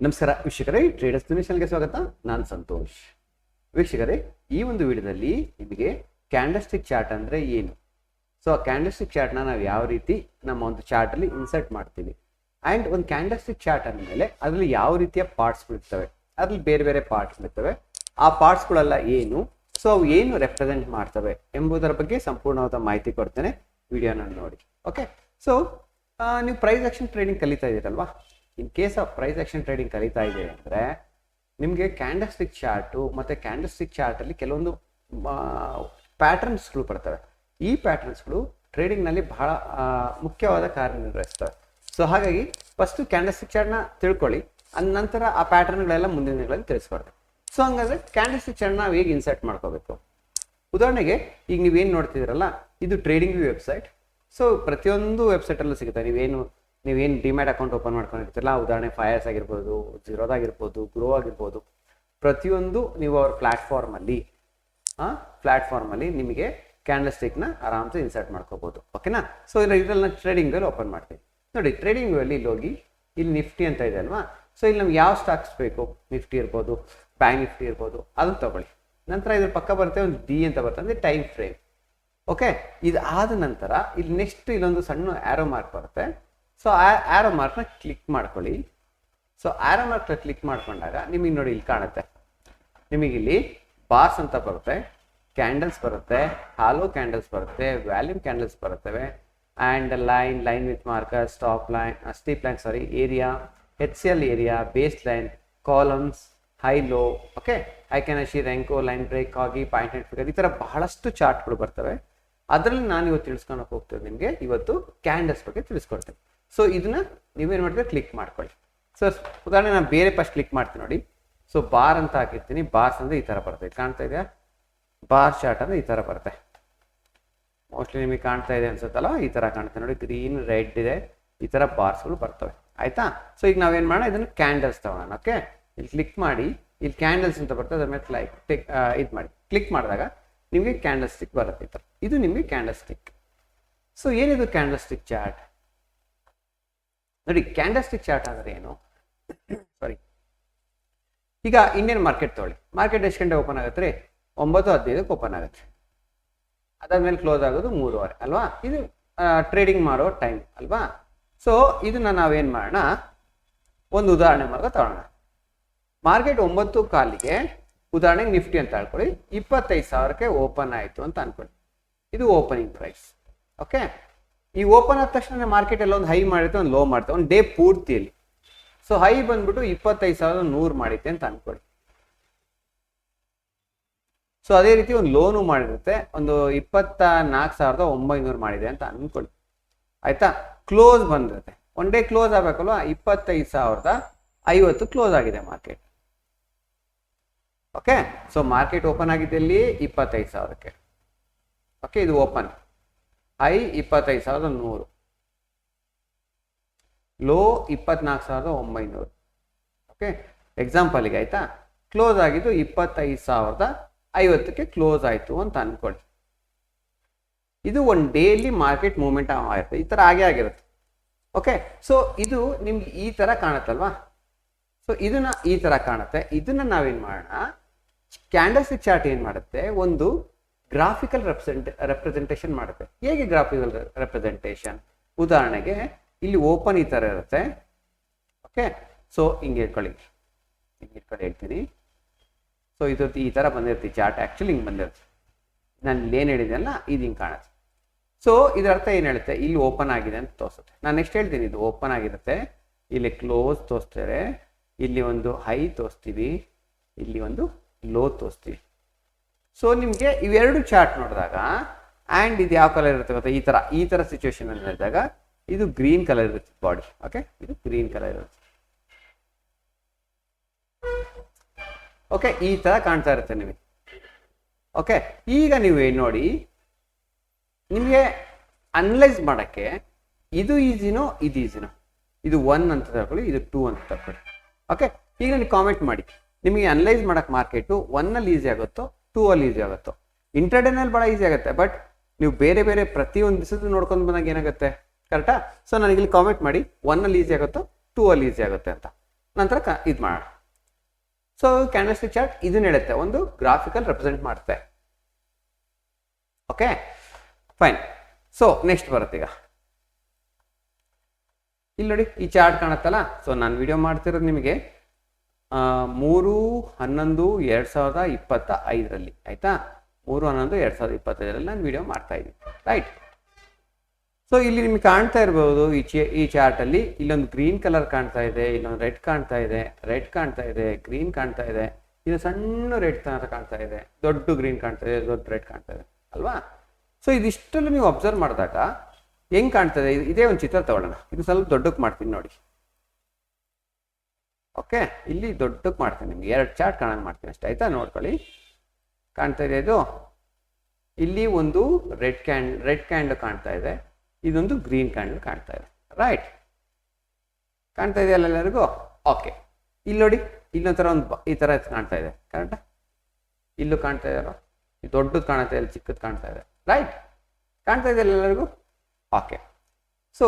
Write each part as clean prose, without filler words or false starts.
ನಮಸ್ಕಾರ ವೀಕ್ಷಕರೇ, ಟ್ರೇಡರ್ಸ್ ನ್ಯೂಸ್ಗೆ ಸ್ವಾಗತ. ನಾನು ಸಂತೋಷ್. ವೀಕ್ಷಕರೇ, ಈ ಒಂದು ವಿಡಿಯೋದಲ್ಲಿ ನಿಮಗೆ ಕ್ಯಾಂಡಲ್ಸ್ಟಿಕ್ ಚಾರ್ಟ್ ಅಂದರೆ ಏನು, ಸೊ ಆ ಕ್ಯಾಂಡಲ್ಸ್ಟಿಕ್ ಚಾರ್ಟ್ನ ನಾವು ಯಾವ ರೀತಿ ನಮ್ಮ ಒಂದು ಚಾರ್ಟಲ್ಲಿ ಇನ್ಸರ್ಟ್ ಮಾಡ್ತೀವಿ, ಆ್ಯಂಡ್ ಒಂದು ಕ್ಯಾಂಡಲ್ಸ್ಟಿಕ್ ಚಾರ್ಟ್ ಅಂದಮೇಲೆ ಅದರಲ್ಲಿ ಯಾವ ರೀತಿಯ ಪಾರ್ಟ್ಸ್ಗಳಿರ್ತವೆ, ಅದರಲ್ಲಿ ಬೇರೆ ಬೇರೆ ಪಾರ್ಟ್ಸ್ಗಳಿರ್ತವೆ, ಆ ಪಾರ್ಟ್ಸ್ಗಳೆಲ್ಲ ಏನು, ಸೊ ಅವು ಏನು ರೆಪ್ರೆಸೆಂಟ್ ಮಾಡ್ತವೆ ಎಂಬುದರ ಬಗ್ಗೆ ಸಂಪೂರ್ಣವಾದ ಮಾಹಿತಿ ಕೊಡ್ತೇನೆ. ವಿಡಿಯೋನ ನೋಡಿ. ಓಕೆ, ಸೊ ನೀವು ಪ್ರೈಸ್ ಆಕ್ಷನ್ ಟ್ರೇಡಿಂಗ್ ಕಲಿತಾ ಇದ್ದೀರಲ್ವಾ. In case of price action trading ಕಲಿತಾ ಇದೆ ಅಂದರೆ ನಿಮಗೆ ಕ್ಯಾಂಡಲ್ಸ್ಟಿಕ್ ಚಾರ್ಟು ಮತ್ತು ಕ್ಯಾಂಡಲ್ಸ್ಟಿಕ್ ಚಾರ್ಟಲ್ಲಿ ಕೆಲವೊಂದು ಪ್ಯಾಟರ್ನ್ಸ್ಗಳು ಬರ್ತವೆ. ಈ ಪ್ಯಾಟರ್ನ್ಸ್ಗಳು ಟ್ರೇಡಿಂಗ್ನಲ್ಲಿ ಬಹಳ ಮುಖ್ಯವಾದ ಕಾರ್ಯನಿರ್ವಹಿಸ್ತವೆ. ಸೊ ಹಾಗಾಗಿ ಫಸ್ಟು ಕ್ಯಾಂಡಲ್ಸ್ಟಿಕ್ ಚಾರ್ಟ್ನ ತಿಳ್ಕೊಳ್ಳಿ, ಅದ ನಂತರ ಆ ಪ್ಯಾಟರ್ನ್ಗಳೆಲ್ಲ ಮುಂದಿನ ದಿನಗಳಲ್ಲಿ ತಿಳಿಸ್ಕೊಡ್ತೇವೆ. ಸೊ ಹಂಗಾದ್ರೆ ಕ್ಯಾಂಡಲ್ಸ್ಟಿಕ್ ಚಾರ್ಟ್ನ ನಾವು ಹೇಗೆ ಇನ್ಸರ್ಟ್ ಮಾಡ್ಕೋಬೇಕು. ಉದಾಹರಣೆಗೆ ಈಗ ನೀವೇನು ನೋಡ್ತಿದ್ದೀರಲ್ಲ, ಇದು ಟ್ರೇಡಿಂಗ್ ವ್ಯೂ ವೆಬ್ಸೈಟ್. ಸೊ ಪ್ರತಿಯೊಂದು ವೆಬ್ಸೈಟಲ್ಲೂ ಸಿಗುತ್ತೆ. ನೀವೇನು ಡಿಮ್ಯಾಟ್ ಅಕೌಂಟ್ ಓಪನ್ ಮಾಡ್ಕೊಂಡಿರ್ತೀರಲ್ಲ, ಉದಾಹರಣೆ ಫೈರ್ಸ್ ಆಗಿರ್ಬೋದು, ಜಿರೋದಾಗಿರ್ಬೋದು, ಗ್ರೋ ಆಗಿರ್ಬೋದು, ಪ್ರತಿಯೊಂದು ನೀವು ಅವ್ರ ಪ್ಲ್ಯಾಟ್ಫಾರ್ಮಲ್ಲಿ ನಿಮಗೆ ಕ್ಯಾಂಡಲ್ಸ್ಟಿಕ್ನ ಆರಾಮ್ಸೆ ಇನ್ಸರ್ಟ್ ಮಾಡ್ಕೋಬೋದು. ಓಕೆನಾ. ಸೊ ಇದೆಲ್ಲ ಟ್ರೇಡಿಂಗಲ್ಲಿ ಓಪನ್ ಮಾಡ್ತೀವಿ ನೋಡಿ. ಟ್ರೇಡಿಂಗ್ ವ್ಯೂಯಲ್ಲಿ ಇಲ್ಲಿ ಹೋಗಿ, ಇಲ್ಲಿ ನಿಫ್ಟಿ ಅಂತ ಇದೆ ಅಲ್ವಾ. ಸೊ ಇಲ್ಲಿ ನಮ್ಗೆ ಯಾವ ಸ್ಟಾಕ್ಸ್ ಬೇಕು, ನಿಫ್ಟಿ ಇರ್ಬೋದು, ಬ್ಯಾಂಕ್ ನಿಫ್ಟಿ ಇರ್ಬೋದು, ಅದನ್ನು ತಗೊಳ್ಳಿ. ನಂತರ ಇದ್ರ ಪಕ್ಕ ಬರುತ್ತೆ ಒಂದು ಡಿ ಅಂತ ಬರುತ್ತೆ, ಅಂದರೆ ಟೈಮ್ ಫ್ರೇಮ್. ಓಕೆ, ಇದು ಆದ ನಂತರ ಇಲ್ಲಿ ನೆಕ್ಸ್ಟ್ ಇಲ್ಲೊಂದು ಸಣ್ಣ ಆ್ಯರೋ ಮಾರ್ಕ್ ಬರುತ್ತೆ. ಸೊ ಆ ಆ್ಯರೋ ಮಾರ್ಕ್ನ ಕ್ಲಿಕ್ ಮಾಡ್ಕೊಳ್ಳಿ. ಸೊ ಆ್ಯರೋ ಮಾರ್ಕ್ನ ಕ್ಲಿಕ್ ಮಾಡ್ಕೊಂಡಾಗ ನಿಮಗೆ ನೋಡಿ ಇಲ್ಲಿ ಕಾಣುತ್ತೆ, ನಿಮಗಿಲ್ಲಿ ಬಾರ್ಸ್ ಅಂತ ಬರುತ್ತೆ, ಕ್ಯಾಂಡಲ್ಸ್ ಬರುತ್ತೆ, ಹಾಲೋ ಕ್ಯಾಂಡಲ್ಸ್ ಬರುತ್ತೆ, ವ್ಯಾಲ್ಯೂಮ್ ಕ್ಯಾಂಡಲ್ಸ್ ಬರುತ್ತವೆ, and line with marker, steep line area, HCL area, base line, columns, high low, okay, Heikin Ashi, Renko, line break, Kagi, point and figure, ಈ ಥರ ಬಹಳಷ್ಟು ಚಾರ್ಟ್ಗಳು ಬರ್ತವೆ. ಅದರಲ್ಲಿ ನಾನು ಇವತ್ತು ತಿಳಿಸ್ಕೊಳಕ್ಕೆ ಹೋಗ್ತೇನೆ ನಿಮಗೆ. ಇವತ್ತು ಕ್ಯಾಂಡಲ್ಸ್ ಬಗ್ಗೆ ತಿಳಿಸ್ಕೊಡ್ತೇನೆ. ಸೊ ಇದನ್ನ ನೀವೇನು ಮಾಡ್ತೀವಿ, ಕ್ಲಿಕ್ ಮಾಡ್ಕೊಳ್ಳಿ. ಸೊ ಉದಾಹರಣೆ ನಾನು ಬೇರೆ ಫಸ್ಟ್ ಕ್ಲಿಕ್ ಮಾಡ್ತೀನಿ ನೋಡಿ. ಸೊ ಬಾರ್ ಅಂತ ಹಾಕಿರ್ತೀನಿ. ಬಾರ್ಸ್ ಅಂದರೆ ಈ ಥರ ಬರುತ್ತೆ, ಕಾಣ್ತಾ ಇದೆಯಾ? ಬಾರ್ ಚಾರ್ಟ್ ಅಂದರೆ ಈ ಥರ ಬರುತ್ತೆ. ಮೋಸ್ಟ್ಲಿ ನಿಮಗೆ ಕಾಣ್ತಾ ಇದೆ ಅನ್ಸುತ್ತಲ್ಲ, ಈ ಥರ ಕಾಣ್ತಾ ನೋಡಿ, ಗ್ರೀನ್ ರೆಡ್ ಇದೆ, ಈ ಥರ ಬಾರ್ಸ್ಗಳು ಬರ್ತವೆ. ಆಯಿತಾ? ಸೊ ಈಗ ನಾವೇನು ಮಾಡೋಣ, ಇದನ್ನು ಕ್ಯಾಂಡಲ್ಸ್ ತಗೋಣ. ಓಕೆ, ಇಲ್ಲಿ ಕ್ಲಿಕ್ ಮಾಡಿ, ಇಲ್ಲಿ ಕ್ಯಾಂಡಲ್ಸ್ ಅಂತ ಬರ್ತದೆ, ಅದ್ರ ಮೇಲೆ ಇದು ಮಾಡಿ ಕ್ಲಿಕ್ ಮಾಡಿದಾಗ ನಿಮಗೆ ಕ್ಯಾಂಡಲ್ಸ್ಟಿಕ್ ಬರುತ್ತೆ ಈ ಥರ. ಇದು ನಿಮಗೆ ಕ್ಯಾಂಡಲ್ಸ್ಟಿಕ್. ಸೊ ಏನಿದು ಕ್ಯಾಂಡಲ್ಸ್ಟಿಕ್ ಚಾರ್ಟ್ ನೋಡಿ. ಕ್ಯಾಂಡಲ್ಸ್ಟಿಕ್ ಚಾರ್ಟ್ ಅಂದರೆ ಏನು? ಈಗ ಇಂಡಿಯನ್ ಮಾರ್ಕೆಟ್ ತೊಗೊಳ್ಳಿ. ಮಾರ್ಕೆಟ್ ಎಷ್ಟು ಗಂಟೆ ಓಪನ್ ಆಗುತ್ತೆ ರೀ? 9:15ಕ್ಕೆ ಓಪನ್ ಆಗುತ್ತೆ. ಅದಾದ್ಮೇಲೆ ಕ್ಲೋಸ್ ಆಗೋದು 3:30 ಅಲ್ವಾ? ಇದು ಟ್ರೇಡಿಂಗ್ ಮಾಡೋ ಟೈಮ್ ಅಲ್ವಾ? ಸೊ ಇದನ್ನ ನಾವೇನು ಮಾಡೋಣ, ಒಂದು ಉದಾಹರಣೆ ಮೂಲಕ ತಗೊಳ್ಳೋಣ. ಮಾರ್ಕೆಟ್ 9:15ಗೆ ಉದಾಹರಣೆಗೆ ನಿಫ್ಟಿ ಅಂತ ಹೇಳ್ಕೊಳ್ಳಿ, 25,000ಕ್ಕೆ ಓಪನ್ ಆಯಿತು ಅಂತ ಅನ್ಕೊಳ್ಳಿ. ಇದು ಓಪನಿಂಗ್ ಪ್ರೈಸ್. ಓಕೆ, ಈ ಓಪನ್ ಆದ ತಕ್ಷಣ ಮಾರ್ಕೆಟ್ ಎಲ್ಲ ಒಂದು ಹೈ ಮಾಡಿರುತ್ತೆ, ಒಂದು ಲೋ ಮಾಡುತ್ತೆ, ಒಂದು ಡೇ ಪೂರ್ತಿಯಲ್ಲಿ. ಸೊ ಹೈ ಬಂದ್ಬಿಟ್ಟು 25,100 ಮಾಡಿತ್ತೆ ಅಂತ ಅನ್ಕೊಳ್ಳಿ. ಸೊ ಅದೇ ರೀತಿ ಒಂದು ಲೋನು ಮಾಡಿರುತ್ತೆ, ಒಂದು 24,900 ಮಾಡಿದೆ ಅಂತ ಅನ್ಕೊಳ್ಳಿ. ಆಯ್ತಾ? ಕ್ಲೋಸ್ ಬಂದಿರುತ್ತೆ, ಒನ್ ಡೇ ಕ್ಲೋಸ್ ಆಗಬೇಕಲ್ವಾ, 25,050 ಕ್ಲೋಸ್ ಆಗಿದೆ market. Okay, so market open ಆಗಿದ್ದಲ್ಲಿ 25,000ಕ್ಕೆ. ಓಕೆ, ಇದು ಓಪನ್, ಹೈ 25,100, ಲೋ 24,900. ಓಕೆ, ಎಕ್ಸಾಂಪಲ್ಗೆ ಆಯ್ತಾ. ಕ್ಲೋಸ್ ಆಗಿದ್ದು 25,050ಕ್ಕೆ ಕ್ಲೋಸ್ ಆಯಿತು ಅಂತ ಅನ್ಕೊಳ್ಳಿ. ಇದು ಒಂದು ಡೇಲಿ ಮಾರ್ಕೆಟ್ ಮೂವ್ಮೆಂಟ್ ಆಗಿರುತ್ತೆ, ಈ ಥರ ಆಗಿರುತ್ತೆ. ಓಕೆ, ಸೊ ಇದು ನಿಮ್ಗೆ ಈ ಥರ ಕಾಣುತ್ತಲ್ವಾ. ಸೊ ಇದನ್ನ ಈ ಥರ ಕಾಣುತ್ತೆ. ಇದನ್ನ ನಾವೇನು ಮಾಡೋಣ, ಕ್ಯಾಂಡಲ್ಸ್ಟಿಕ್ ಚಾರ್ಟ್ ಏನು ಮಾಡುತ್ತೆ, ಒಂದು ಗ್ರಾಫಿಕಲ್ ರೆಪ್ರೆಸೆಂಟೇಷನ್ ಮಾಡುತ್ತೆ. ಹೇಗೆ ಗ್ರಾಫಿಕಲ್ ರೆಪ್ರೆಸೆಂಟೇಷನ್? ಉದಾಹರಣೆಗೆ ಇಲ್ಲಿ ಓಪನ್ ಈ ಥರ ಇರುತ್ತೆ. ಓಕೆ, ಸೊ ಹಿಂಗೆ ಇಟ್ಕೊಳ್ಳಿ ಹೇಳ್ತೀನಿ. ಸೊ ಇದ್ರದ್ದು ಈ ಥರ ಬಂದಿರ್ತೀವಿ ಚಾರ್ಟ್, ಆ್ಯಕ್ಚುಲಿ ಹಿಂಗೆ ಬಂದಿರುತ್ತೆ. ನಾನು ಇಲ್ಲಿ ಏನು ಹೇಳಿದೆನಲ್ಲ, ಇದು ಹಿಂಗೆ ಕಾಣುತ್ತೆ. ಸೊ ಇದರ ಅರ್ಥ ಏನು ಹೇಳುತ್ತೆ, ಇಲ್ಲಿ ಓಪನ್ ಆಗಿದೆ ಅಂತ ತೋರಿಸುತ್ತೆ. ನಾನು ನೆಕ್ಸ್ಟ್ ಹೇಳ್ತೀನಿ, ಇದು ಓಪನ್ ಆಗಿರುತ್ತೆ, ಇಲ್ಲಿ ಕ್ಲೋಸ್ ತೋರಿಸ್ತಾರೆ, ಇಲ್ಲಿ ಒಂದು ಹೈ ತೋರಿಸ್ತೀವಿ, ಇಲ್ಲಿ ಒಂದು ಲೋ ತೋರಿಸ್ತೀವಿ. ಸೊ ನಿಮಗೆ ಇವೆರಡು ಚಾರ್ಟ್ ನೋಡಿದಾಗ, ಆ್ಯಂಡ್ ಇದು ಯಾವ ಕಲರ್ ಇರುತ್ತೆ ಗೊತ್ತಾ, ಈ ಥರ ಸಿಚುವೇಶನ್ ಅಲ್ಲಿ ಇದ್ದಾಗ ಇದು ಗ್ರೀನ್ ಕಲರ್ ಇರುತ್ತೆ ಬಾಡಿ. ಓಕೆ, ಇದು ಗ್ರೀನ್ ಕಲರ್ ಇರುತ್ತೆ. ಓಕೆ, ಈ ಥರ ಕಾಣ್ತಾ ಇರುತ್ತೆ ನಿಮಗೆ. ಓಕೆ, ಈಗ ನೀವು ಏನು ನೋಡಿ, ನಿಮಗೆ ಅನಲೈಸ್ ಮಾಡೋಕ್ಕೆ ಇದು ಈಸಿನೋ ಇದು ಈಸಿನೋ, ಇದು 1 ಅಂತ ತಗೊಳ್ಳಿ, ಇದು 2 ಅಂತ ತಗೊಳ್ಳಿ. ಓಕೆ, ಈಗ ನನಗೆ ಕಾಮೆಂಟ್ ಮಾಡಿ, ನಿಮಗೆ ಅನಲೈಸ್ ಮಾಡೋಕ್ಕೆ ಮಾರ್ಕೆಟು 1ಅಲ್ಲಿ ಈಸಿ ಆಗುತ್ತೋ 2ಅಲ್ಲಿ ಈಸಿ ಆಗುತ್ತೋ? ಇಂಟರ್ಡೇನಲ್ಲಿ ಭಾಳ ಈಸಿ ಆಗುತ್ತೆ, ಬಟ್ ನೀವು ಬೇರೆ ಬೇರೆ ಪ್ರತಿಯೊಂದು ದಿವಸದ್ದು ನೋಡ್ಕೊಂಡು ಬಂದಾಗ ಏನಾಗುತ್ತೆ, ಕರೆಕ್ಟಾ? ಸೊ ನನಗೆ ಇಲ್ಲಿ ಕಾಮೆಂಟ್ ಮಾಡಿ, 1ಅಲ್ಲಿ ಈಸಿ ಆಗುತ್ತೋ 2ಅಲ್ಲಿ ಈಸಿ ಆಗುತ್ತೆ ಅಂತ. ನಂತರ ಇದು ಮಾಡೋಣ. ಸೊ ಕ್ಯಾಂಡಲ್ ಸ್ಟಿಕ್ ಚಾರ್ಟ್ ಇದನ್ನ ಹೇಳುತ್ತೆ, ಒಂದು ಗ್ರಾಫಿಕಲ್ ರೆಪ್ರೆಸೆಂಟ್ ಮಾಡುತ್ತೆ. Okay fine. ಸೊ ನೆಕ್ಸ್ಟ್ ಬರುತ್ತೆ ಈಗ ಇಲ್ಲಿ ನೋಡಿ ಈ ಚಾರ್ಟ್ ಕಾಣುತ್ತಲ್ಲ. ಸೊ ನಾನು ವಿಡಿಯೋ ಮಾಡ್ತಿರೋದು ನಿಮಗೆ 3/11/2025 ಆಯ್ತಾ. 3/11/2025 ನಾನು ವಿಡಿಯೋ ಮಾಡ್ತಾ ಇದ್ದೀನಿ, ರೈಟ್. ಸೊ ಇಲ್ಲಿ ನಿಮ್ಗೆ ಕಾಣ್ತಾ ಇರ್ಬೋದು ಈ ಚಾರ್ಟಲ್ಲಿ ಇಲ್ಲೊಂದು ಗ್ರೀನ್ ಕಲರ್ ಕಾಣ್ತಾ ಇದೆ, ಇಲ್ಲೊಂದು ರೆಡ್ ಕಾಣ್ತಾ ಇದೆ, ಗ್ರೀನ್ ಕಾಣ್ತಾ ಇದೆ, ಇದು ಸಣ್ಣ ರೆಡ್ ತರ ಕಾಣ್ತಾ ಇದೆ, ದೊಡ್ಡ ಗ್ರೀನ್ ಕಾಣ್ತಾ ಇದೆ, ದೊಡ್ಡ ರೆಡ್ ಕಾಣ್ತಾ ಇದೆ ಅಲ್ವಾ. ಸೊ ಇದಿಷ್ಟನ್ನು ನೀವು ಅಬ್ಸರ್ವ್ ಮಾಡಿದಾಗ ಹೆಂಗ್ ಕಾಣ್ತದೆ, ಇದೇ ಒಂದು ಚಿತ್ರ ತಗೊಳ್ಳೋಣ. ಇದು ಸ್ವಲ್ಪ ದೊಡ್ಡಕ್ಕೆ ಮಾಡ್ತೀನಿ ನೋಡಿ. ಓಕೆ, ಇಲ್ಲಿ ದೊಡ್ಡಕ್ಕೆ ಮಾಡ್ತೀನಿ, ನಿಮ್ಗೆ 2 ಚಾರ್ಟ್ ಕಾಣಂಗೆ ಮಾಡ್ತೀನಿ ಅಷ್ಟೇ ಆಯ್ತಾ. ನೋಡ್ಕೊಳ್ಳಿ, ಕಾಣ್ತಾ ಇದೆ ಇದು. ಇಲ್ಲಿ ಒಂದು ರೆಡ್ ಕ್ಯಾಂಡಲ್ ಕಾಣ್ತಾ ಇದೆ, ಇದೊಂದು ಗ್ರೀನ್ ಕ್ಯಾಂಡಲ್ ಕಾಣ್ತಾ ಇದೆ, ರೈಟ್. ಕಾಣ್ತಾ ಇದೆಯಲ್ಲ ಎಲ್ಲರಿಗೂ? ಓಕೆ, ಇಲ್ಲಿ ನೋಡಿ ಇಲ್ಲೊಂಥರ ಒಂದು ಈ ಥರ ಕಾಣ್ತಾ ಇದೆ, ಕರೆಕ್ಟಾ? ಇಲ್ಲೂ ಕಾಣ್ತಾ ಇದೆಯಲ್ಲ, ಇದು ದೊಡ್ಡದು ಕಾಣ್ತಾ ಇದೆ, ಚಿಕ್ಕದು ಕಾಣ್ತಾ ಇದೆ, ರೈಟ್. ಕಾಣ್ತಾ ಇದೆಯಲ್ಲ ಎಲ್ಲರಿಗೂ? ಓಕೆ. ಸೊ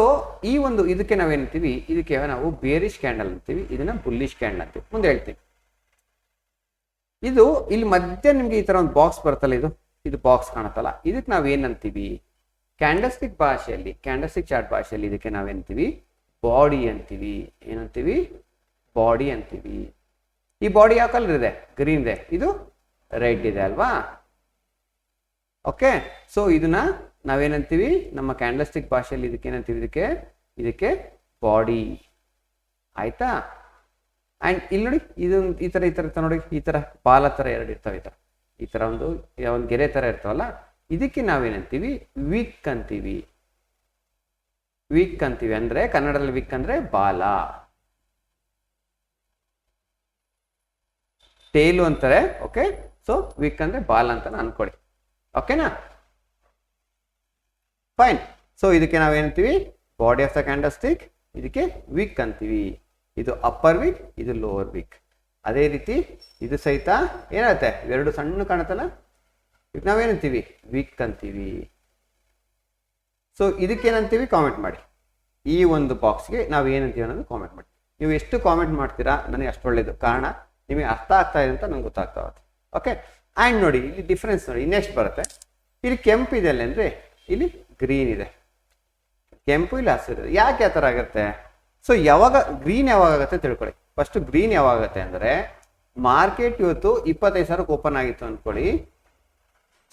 ಈ ಒಂದು ಇದಕ್ಕೆ ನಾವೇನಂತೀವಿ, ಇದಕ್ಕೆ ನಾವು ಬೇರಿಶ್ ಕ್ಯಾಂಡಲ್ ಅಂತೀವಿ, ಇದನ್ನ ಬುಲ್ಲಿಶ್ ಕ್ಯಾಂಡಲ್ ಅಂತೀವಿ, ಮುಂದೆ ಹೇಳ್ತೀವಿ. ಇದು ಇಲ್ಲಿ ಮಧ್ಯೆ ನಿಮ್ಗೆ ಈ ತರ ಒಂದು ಬಾಕ್ಸ್ ಬರುತ್ತಲ್ಲ, ಇದು ಬಾಕ್ಸ್ ಕಾಣುತ್ತಲ್ಲ, ಇದಕ್ಕೆ ನಾವೇನಂತೀವಿ ಕ್ಯಾಂಡಲ್ಸ್ಟಿಕ್ ಭಾಷೆಯಲ್ಲಿ, ಕ್ಯಾಂಡಲ್ಸ್ಟಿಕ್ ಚಾರ್ಟ್ ಭಾಷೆಯಲ್ಲಿ ಇದಕ್ಕೆ ನಾವೇಂತೀವಿ ಬಾಡಿ ಅಂತೀವಿ. ಏನಂತೀವಿ? ಬಾಡಿ ಅಂತೀವಿ. ಈ ಬಾಡಿ ಯಾವ ಕಲರ್ ಇದೆ? ಗ್ರೀನ್ ಇದೆ, ಇದು ರೆಡ್ ಇದೆ ಅಲ್ವಾ. ಓಕೆ, ಸೊ ಇದನ್ನ ನಾವೇನಂತೀವಿ ನಮ್ಮ ಕ್ಯಾಂಡಲ್ಸ್ಟಿಕ್ ಭಾಷೆಯಲ್ಲಿ ಇದಕ್ಕೆ ಏನಂತೀವಿ, ಇದಕ್ಕೆ ಬಾಡಿ ಆಯ್ತಾ. ಅಂಡ್ ಇಲ್ಲಿ ನೋಡಿ ಇದೊಂದು ಈ ತರ ನೋಡಿ, ಈ ತರ ಬಾಲ ತರ 2 ಇರ್ತಾವೆ, ಈ ತರ ಒಂದು ಗೆರೆ ತರ ಇರ್ತಾವಲ್ಲ, ಇದಕ್ಕೆ ನಾವೇನಂತೀವಿ ವಿಕ್ ಅಂತೀವಿ. ವಿಕ್ ಅಂತೀವಿ ಅಂದ್ರೆ ಕನ್ನಡದಲ್ಲಿ ವಿಕ್ ಅಂದ್ರೆ ಬಾಲ, ಟೇಲು ಅಂತಾರೆ. ಓಕೆ, ಸೊ ವಿಕ್ ಅಂದ್ರೆ ಬಾಲ ಅಂತ ಅನ್ಕೊಳ್ಳಿ, ಓಕೆನಾ. ಫೈನ್. ಸೊ ಇದಕ್ಕೆ ನಾವೇನಂತೀವಿ ಬಾಡಿ ಆಫ್ ದ ಕ್ಯಾಂಡಲ್ಸ್ಟಿಕ್, ಇದಕ್ಕೆ ವಿಕ್ ಅಂತೀವಿ. ಇದು ಅಪ್ಪರ್ ವಿಕ್, ಇದು ಲೋವರ್ ವಿಕ್. ಅದೇ ರೀತಿ ಇದು ಸಹಿತ ಏನಾಗುತ್ತೆ, 2 ಸಣ್ಣ ಕಾಣುತ್ತಲ್ಲ, ಈಗ ನಾವೇನಂತೀವಿ ವಿಕ್ ಅಂತೀವಿ. ಸೊ ಇದಕ್ಕೇನಂತೀವಿ ಕಾಮೆಂಟ್ ಮಾಡಿ. ಈ ಒಂದು ಬಾಕ್ಸ್ಗೆ ನಾವು ಏನಂತೀವಿ ಅನ್ನೋದು ಕಾಮೆಂಟ್ ಮಾಡಿ. ನೀವು ಎಷ್ಟು ಕಾಮೆಂಟ್ ಮಾಡ್ತೀರಾ ನನಗೆ ಅಷ್ಟು ಒಳ್ಳೇದು, ಕಾರಣ ನಿಮಗೆ ಅರ್ಥ ಆಗ್ತಾ ಇದೆ ಅಂತ ನಂಗೆ ಗೊತ್ತಾಗ್ತಾ ಹೋಗುತ್ತೆ. ಓಕೆ, ಆ್ಯಂಡ್ ನೋಡಿ ಇಲ್ಲಿ ಡಿಫ್ರೆನ್ಸ್ ನೋಡಿ, ಇನ್ನೆಷ್ಟು ಬರುತ್ತೆ. ಇಲ್ಲಿ ಕೆಂಪು ಇದೆ ಅಲ್ಲ ಅಂದರೆ ಇಲ್ಲಿ ಗ್ರೀನ್ ಇದೆ, ಕೆಂಪು ಇಲ್ಲಿ ಹಸಿರು ಇದೆ. ಯಾಕೆ ಆ ಥರ ಆಗುತ್ತೆ? ಸೊ ಯಾವಾಗ ಗ್ರೀನ್ ಯಾವಾಗ ಆಗುತ್ತೆ ತಿಳ್ಕೊಳ್ಳಿ. ಫಸ್ಟ್ ಗ್ರೀನ್ ಯಾವಾಗ ಆಗುತ್ತೆ ಅಂದರೆ ಮಾರ್ಕೆಟ್ ಇವತ್ತು 25,000ಕ್ಕೆ ಓಪನ್ ಆಗಿತ್ತು ಅಂದ್ಕೊಳ್ಳಿ.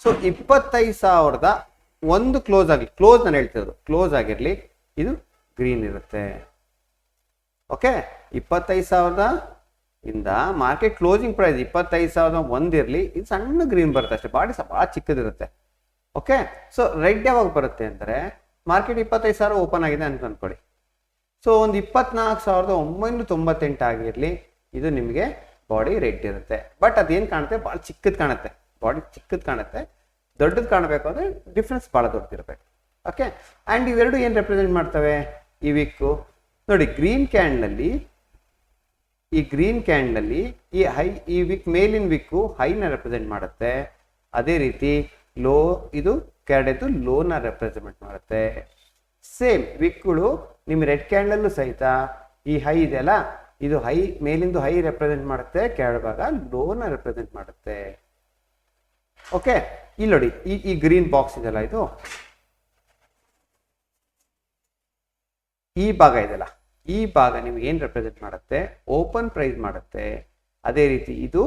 ಸೊ 25,000 ಒಂದು ಕ್ಲೋಸ್ ಆಗಲಿ, ಕ್ಲೋಸ್ ನಾನು ಹೇಳ್ತಿರೋದು ಕ್ಲೋಸ್ ಆಗಿರಲಿ, ಇದು ಗ್ರೀನ್ ಇರುತ್ತೆ. ಓಕೆ, 25,000 ಇಂದ ಮಾರ್ಕೆಟ್ ಕ್ಲೋಸಿಂಗ್ ಪ್ರೈಸ್ 25,001 ಇರಲಿ, ಇದು ಸಣ್ಣ ಗ್ರೀನ್ ಬರುತ್ತೆ ಅಷ್ಟೇ, ಬಾಡಿ ಭಾಳ ಚಿಕ್ಕದಿರುತ್ತೆ. ಓಕೆ, ಸೊ ರೆಡ್ ಯಾವಾಗ ಬರುತ್ತೆ ಅಂದರೆ ಮಾರ್ಕೆಟ್ 25,000 ಓಪನ್ ಆಗಿದೆ ಅಂತ ಅಂದ್ಕೊಳ್ಳಿ. ಸೊ ಒಂದು 24,998 ಆಗಿರಲಿ, ಇದು ನಿಮಗೆ ಬಾಡಿ ರೆಡ್ ಇರುತ್ತೆ. ಬಟ್ ಅದೇನು ಕಾಣುತ್ತೆ, ಭಾಳ ಚಿಕ್ಕದು ಕಾಣುತ್ತೆ, ಬಾಡಿ ಚಿಕ್ಕದು ಕಾಣುತ್ತೆ. ದೊಡ್ಡದು ಕಾಣಬೇಕು ಅಂದರೆ ಡಿಫ್ರೆನ್ಸ್ ಭಾಳ ದೊಡ್ಡದಿರಬೇಕು. ಓಕೆ, ಆ್ಯಂಡ್ ಇವೆರಡು ಏನು ರೆಪ್ರೆಸೆಂಟ್ ಮಾಡ್ತವೆ? ಈ ವಿಕ್ಕು ನೋಡಿ, ಗ್ರೀನ್ ಕ್ಯಾಂಡಲಲ್ಲಿ ಈ ವಿಕ್ ಮೇಲಿನ ವಿಕ್ಕು ಹೈನ ರೆಪ್ರೆಸೆಂಟ್ ಮಾಡುತ್ತೆ. ಅದೇ ರೀತಿ ಲೋ, ಇದು ಕೆರಡೆದು ಲೋನ ರೆಪ್ರೆಸೆಂಟ್ ಮಾಡುತ್ತೆ. ಸೇಮ್ ವಿಕ್ಗಳು ನಿಮ್ಮ ರೆಡ್ ಕ್ಯಾಂಡಲ್ಲೂ ಸಹಿತ ಈ ಹೈ ಇದೆಯಲ್ಲ, ಇದು ಹೈ, ಮೇಲಿಂದು ಹೈ ರೆಪ್ರೆಸೆಂಟ್ ಮಾಡುತ್ತೆ, ಕೆಳಭಾಗ ಲೋನ ರೆಪ್ರೆಸೆಂಟ್ ಮಾಡುತ್ತೆ. ಓಕೆ, ಇಲ್ಲಿ ನೋಡಿ ಈ ಗ್ರೀನ್ ಬಾಕ್ಸ್ ಇದೆಯಲ್ಲ, ಇದು ಈ ಭಾಗ ಇದೆಯಲ್ಲ, ಈ ಭಾಗ ನಿಮ್ಗೆ ಏನು ರೆಪ್ರೆಸೆಂಟ್ ಮಾಡುತ್ತೆ? ಓಪನ್ ಪ್ರೈಸ್ ಮಾಡುತ್ತೆ. ಅದೇ ರೀತಿ ಇದು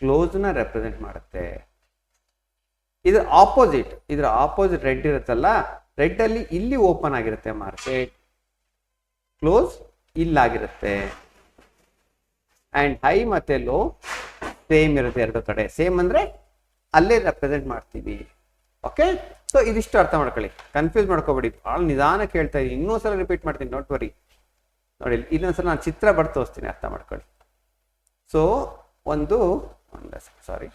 ಕ್ಲೋಸ್ನ ರೆಪ್ರೆಸೆಂಟ್ ಮಾಡುತ್ತೆ. ಇದರ ಆಪೋಸಿಟ್ ರೆಡ್ ಇರುತ್ತಲ್ಲ, ರೆಡ್ ಅಲ್ಲಿ ಇಲ್ಲಿ ಓಪನ್ ಆಗಿರುತ್ತೆ ಮಾರ್ಕೆಟ್, ಕ್ಲೋಸ್ ಇಲ್ಲಾಗಿರುತ್ತೆ. ಅಂಡ್ ಹೈ ಮತ್ತೆ ಲೋ ಸೇಮ್ ಇರುತ್ತೆ, 2 ಕಡೆ ಸೇಮ್ ಅಂದ್ರೆ ಅಲ್ಲೇ ರೆಪ್ರೆಸೆಂಟ್ ಮಾಡ್ತೀವಿ. ಓಕೆ, ಸೊ ಇದಿಷ್ಟು ಅರ್ಥ ಮಾಡ್ಕೊಳ್ಳಿ, ಕನ್ಫ್ಯೂಸ್ ಮಾಡ್ಕೋಬೇಡಿ. ಭಾಳ ನಿಧಾನಕ್ಕೆ ಹೇಳ್ತಾ ಇದ್ದೀನಿ, ಇನ್ನೊಂದ್ಸಲ ರಿಪೀಟ್ ಮಾಡ್ತೀನಿ, ಡೋಂಟ್ ವರಿ. ನೋಡಿ ಇನ್ನೊಂದ್ಸಲ ನಾನು ಚಿತ್ರ ಬರ್ದು ತೋರಿಸ್ತೀನಿ, ಅರ್ಥ ಮಾಡ್ಕೊಳ್ಳಿ. ಸೊ ಸಾರಿ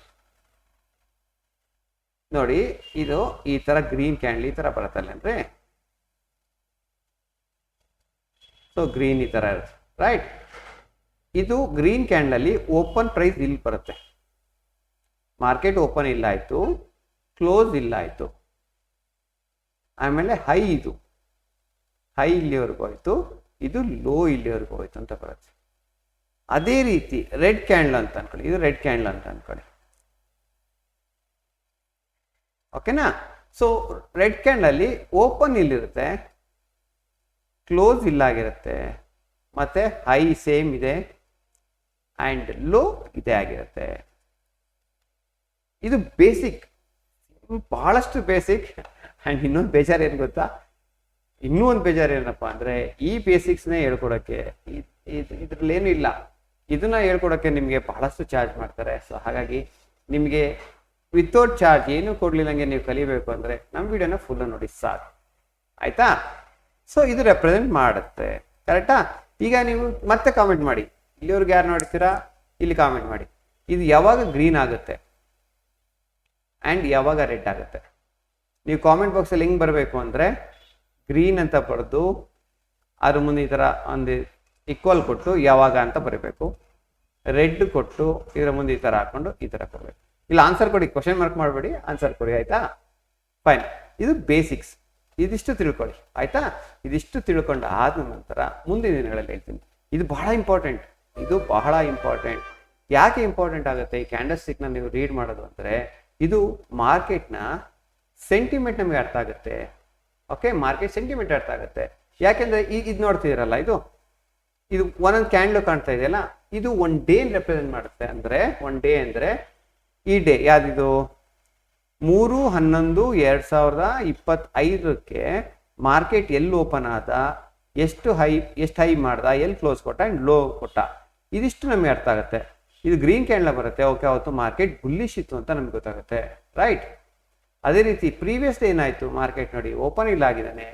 ನೋಡಿ, ಇದು ಈ ತರ ಗ್ರೀನ್ ಕ್ಯಾಂಡಲ್ ಈ ತರ ಬರುತ್ತಲ್ಲ ಅಂದ್ರೆ, ಸೊ ಗ್ರೀನ್ ಈ ತರ ಇರುತ್ತೆ, ರೈಟ್. ಇದು ಗ್ರೀನ್ ಕ್ಯಾಂಡಲ್ ಓಪನ್ ಪ್ರೈಸ್ ಇಲ್ಲಿ ಬರುತ್ತೆ, ಮಾರ್ಕೆಟ್ ಓಪನ್ ಇಲ್ಲ ಆಯ್ತು, ಕ್ಲೋಸ್ ಇಲ್ಲ ಆಯ್ತು, ಆಮೇಲೆ ಹೈ, ಇದು ಹೈ ಇಲ್ಲಿವರೆಗೂ ಹೋಯ್ತು, ಇದು ಲೋ ಇಲ್ಲಿವರೆಗೂ ಹೋಯ್ತು ಅಂತ ಬರುತ್ತೆ. ಅದೇ ರೀತಿ ರೆಡ್ ಕ್ಯಾಂಡಲ್ ಅಂತ ಅನ್ಕೊಳ್ಳಿ, ಇದು ರೆಡ್ ಕ್ಯಾಂಡಲ್ ಅಂತ ಅನ್ಕೊಳ್ಳಿ. ಓಕೆನಾ? ಸೊ ರೆಡ್ ಕ್ಯಾಂಡಲ್ ಅಲ್ಲಿ ಓಪನ್ ಇಲ್ಲಿರುತ್ತೆ, ಕ್ಲೋಸ್ ಇಲ್ಲಾಗಿರುತ್ತೆ, ಮತ್ತೆ ಹೈ ಸೇಮ್ ಇದೆ ಆ್ಯಂಡ್ ಲೋ ಇದೇ ಆಗಿರುತ್ತೆ. ಇದು ಬೇಸಿಕ್, ಬಹಳಷ್ಟು ಬೇಸಿಕ್. ಆ್ಯಂಡ್ ಇನ್ನೊಂದು ಬೇಜಾರು ಏನು ಗೊತ್ತಾ, ಇನ್ನೂ ಒಂದು ಬೇಜಾರು ಏನಪ್ಪ ಅಂದರೆ ಈ ಬೇಸಿಕ್ಸ್ನೇ ಹೇಳ್ಕೊಡೋಕ್ಕೆ ಇದ್ರಲ್ಲೇನು ಇಲ್ಲ. ಇದನ್ನ ಹೇಳ್ಕೊಡೋಕ್ಕೆ ನಿಮಗೆ ಬಹಳಷ್ಟು ಚಾರ್ಜ್ ಮಾಡ್ತಾರೆ. ಸೊ ಹಾಗಾಗಿ ನಿಮಗೆ ವಿತೌಟ್ ಚಾರ್ಜ್ ಏನು ಕೊಡ್ಲಿಲ್ಲಂಗೆ ನೀವು ಕಲಿಬೇಕು ಅಂದರೆ ನಮ್ಮ ವಿಡಿಯೋನ ಫುಲ್ ನೋಡಿ ಸಾಕು, ಆಯಿತಾ? ಸೊ ಇದು ರೆಪ್ರೆಸೆಂಟ್ ಮಾಡುತ್ತೆ, ಕರೆಕ್ಟಾ? ಈಗ ನೀವು ಮತ್ತೆ ಕಾಮೆಂಟ್ ಮಾಡಿ, ಇಲ್ಲಿವರೆಗೆ ಯಾರು ನೋಡ್ತೀರಾ ಇಲ್ಲಿ ಕಾಮೆಂಟ್ ಮಾಡಿ, ಇದು ಯಾವಾಗ ಗ್ರೀನ್ ಆಗುತ್ತೆ ಆ್ಯಂಡ್ ಯಾವಾಗ ರೆಡ್ ಆಗುತ್ತೆ. ನೀವು ಕಾಮೆಂಟ್ ಬಾಕ್ಸಲ್ಲಿ ಹೆಂಗೆ ಬರಬೇಕು ಅಂದರೆ ಗ್ರೀನ್ ಅಂತ ಬರೆದು ಅದ್ರ ಮುಂದೆ ಈ ಥರ ಒಂದು ಈಕ್ವಲ್ ಕೊಟ್ಟು ಯಾವಾಗ ಅಂತ ಬರೀಬೇಕು, ರೆಡ್ ಕೊಟ್ಟು ಇದರ ಮುಂದೆ ಈ ಥರ ಹಾಕ್ಕೊಂಡು ಈ ಥರ ಕೊಡಬೇಕು. ಇಲ್ಲ ಆನ್ಸರ್ ಕೊಡಿ, ಕ್ವಶನ್ ಮಾರ್ಕ್ ಮಾಡಬೇಡಿ, ಆನ್ಸರ್ ಕೊಡಿ, ಆಯಿತಾ? ಫೈನ್. ಇದು ಬೇಸಿಕ್ಸ್, ಇದಿಷ್ಟು ತಿಳ್ಕೊಳ್ಳಿ, ಆಯಿತಾ? ಇದಿಷ್ಟು ತಿಳ್ಕೊಂಡು ಆದ ನಂತರ ಮುಂದಿನ ದಿನಗಳಲ್ಲಿ ಹೇಳ್ತೀನಿ. ಇದು ಬಹಳ ಇಂಪಾರ್ಟೆಂಟ್, ಇದು ಬಹಳ ಇಂಪಾರ್ಟೆಂಟ್. ಯಾಕೆ ಇಂಪಾರ್ಟೆಂಟ್ ಆಗುತ್ತೆ ಈ ಕ್ಯಾಂಡಲ್ ಸ್ಟಿಕ್ನ ನೀವು ರೀಡ್ ಮಾಡೋದು ಅಂದರೆ ಇದು ಮಾರ್ಕೆಟ್ನ ಸೆಂಟಿಮೆಂಟ್ ನಮಗೆ ಅರ್ಥ ಆಗುತ್ತೆ. ಓಕೆ, ಮಾರ್ಕೆಟ್ ಸೆಂಟಿಮೆಂಟ್ ಅರ್ಥ ಆಗುತ್ತೆ. ಯಾಕೆಂದರೆ ಇದು ನೋಡ್ತಿದ್ದೀರಲ್ಲ, ಇದು ಒಂದೊಂದು ಕ್ಯಾಂಡಲ್ ಕಾಣ್ತಾ ಇದೆಯಲ್ಲ, ಇದು ಒನ್ ಡೇ ರೆಪ್ರೆಸೆಂಟ್ ಮಾಡುತ್ತೆ. ಅಂದರೆ ಒನ್ ಡೇ ಅಂದರೆ ಈ ಡೇ ಯಾವ್ದಿದು 3/11/2025 ಮಾರ್ಕೆಟ್ ಎಲ್ಲಿ ಓಪನ್ ಆದ, ಎಷ್ಟು ಹೈ ಮಾಡ್ದ, ಎಲ್ಲಿ ಕ್ಲೋಸ್ ಕೊಟ್ಟ ಆ್ಯಂಡ್ ಲೋ ಕೊಟ್ಟ, ಇದಿಷ್ಟು ನಮಗೆ ಅರ್ಥ ಆಗುತ್ತೆ. ಇದು ಗ್ರೀನ್ ಕ್ಯಾಂಡಲ್ ಬರುತ್ತೆ, ಓಕೆ ಅವತ್ತು ಮಾರ್ಕೆಟ್ ಬುಲ್ಲಿಶ್ ಇತ್ತು ಅಂತ ನಮ್ಗೆ ಗೊತ್ತಾಗುತ್ತೆ, ರೈಟ್? ಅದೇ ರೀತಿ ಪ್ರೀವಿಯಸ್ ಡೇ ಏನಾಯಿತು, ಮಾರ್ಕೆಟ್ ನೋಡಿ ಓಪನ್ ಇಲ್ಲಾಗಿದ್ದಾನೆ,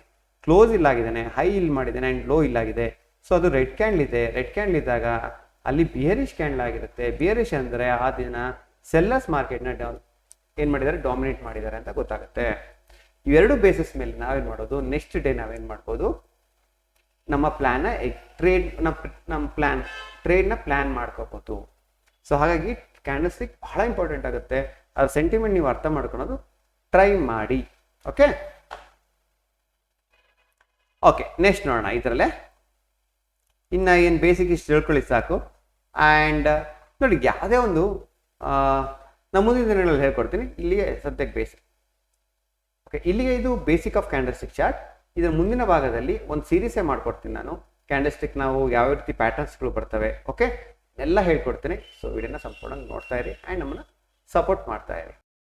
ಕ್ಲೋಸ್ ಇಲ್ಲಾಗಿದ್ದಾನೆ, ಹೈ ಇಲ್ಲಿ ಮಾಡಿದ್ದಾನೆ ಆ್ಯಂಡ್ ಲೋ ಇಲ್ಲಾಗಿದೆ. ಸೊ ಅದು ರೆಡ್ ಕ್ಯಾಂಡಲ್ ಇದೆ. ರೆಡ್ ಕ್ಯಾಂಡಲ್ ಇದ್ದಾಗ ಅಲ್ಲಿ ಬಿಯರಿಶ್ ಕ್ಯಾಂಡಲ್ ಆಗಿರುತ್ತೆ. ಬಿಯರಿಶ್ ಅಂದರೆ ಆ ದಿನ ಸೆಲ್ಲರ್ಸ್ ಮಾರ್ಕೆಟ್ನ ಏನು ಮಾಡಿದ್ದಾರೆ, ಡಾಮಿನೇಟ್ ಮಾಡಿದ್ದಾರೆ ಅಂತ ಗೊತ್ತಾಗುತ್ತೆ. ಇವೆರಡು ಬೇಸಿಸ್ ಮೇಲೆ ನಾವೇನು ಮಾಡೋದು, ನೆಕ್ಸ್ಟ್ ಡೇ ನಾವೇನು ಮಾಡ್ಬೋದು, ನಮ್ಮ ಪ್ಲ್ಯಾನ್ನ ಟ್ರೇಡ್ನ ಪ್ಲ್ಯಾನ್ ಮಾಡ್ಕೋಬೋದು. ಸೊ ಹಾಗಾಗಿ ಕ್ಯಾಂಡಲ್ ಸ್ಟಿಕ್ ಬಹಳ ಇಂಪಾರ್ಟೆಂಟ್ ಆಗುತ್ತೆ. ಅದ್ರ ಸೆಂಟಿಮೆಂಟ್ ನೀವು ಅರ್ಥ ಮಾಡ್ಕೊಳೋದು ಟ್ರೈ ಮಾಡಿ. ಓಕೆ ಓಕೆ ನೆಕ್ಸ್ಟ್ ನೋಡೋಣ. ಇದರಲ್ಲೇ ಇನ್ನು ಏನು ಬೇಸಿಕ್ ಇಷ್ಟು ತಿಳ್ಕೊಳ್ಳಿ ಸಾಕು. ಆ್ಯಂಡ್ ನೋಡಿ, ಯಾವುದೇ ಒಂದು ನಮ್ಮ ಮುಂದಿನ ದಿನಗಳಲ್ಲಿ ಹೇಳ್ಕೊಡ್ತೀನಿ. ಇಲ್ಲಿಗೆ ಸದ್ಯಕ್ಕೆ ಬೇಸಿಕ್. ಓಕೆ, ಇಲ್ಲಿಗೆ ಇದು basic of candle stick chart. ಇದರ ಮುಂದಿನ ಭಾಗದಲ್ಲಿ ಒಂದು ಸೀರೀಸೇ ಮಾಡ್ಕೊಡ್ತೀನಿ ನಾನು. ಕ್ಯಾಂಡಲ್ ಸ್ಟಿಕ್ ನಾವು ಯಾವ ರೀತಿ ಪ್ಯಾಟರ್ನ್ಸ್ಗಳು ಬರ್ತವೆ, ಓಕೆ, ಎಲ್ಲ ಹೇಳ್ಕೊಡ್ತೀನಿ. ಸೊ ವಿಡಿಯೋನ ಸಂಪೂರ್ಣ ನೋಡ್ತಾ ಇರಿ ಆ್ಯಂಡ್ ನಮ್ಮನ್ನು ಸಪೋರ್ಟ್ ಮಾಡ್ತಾ ಇರಿ.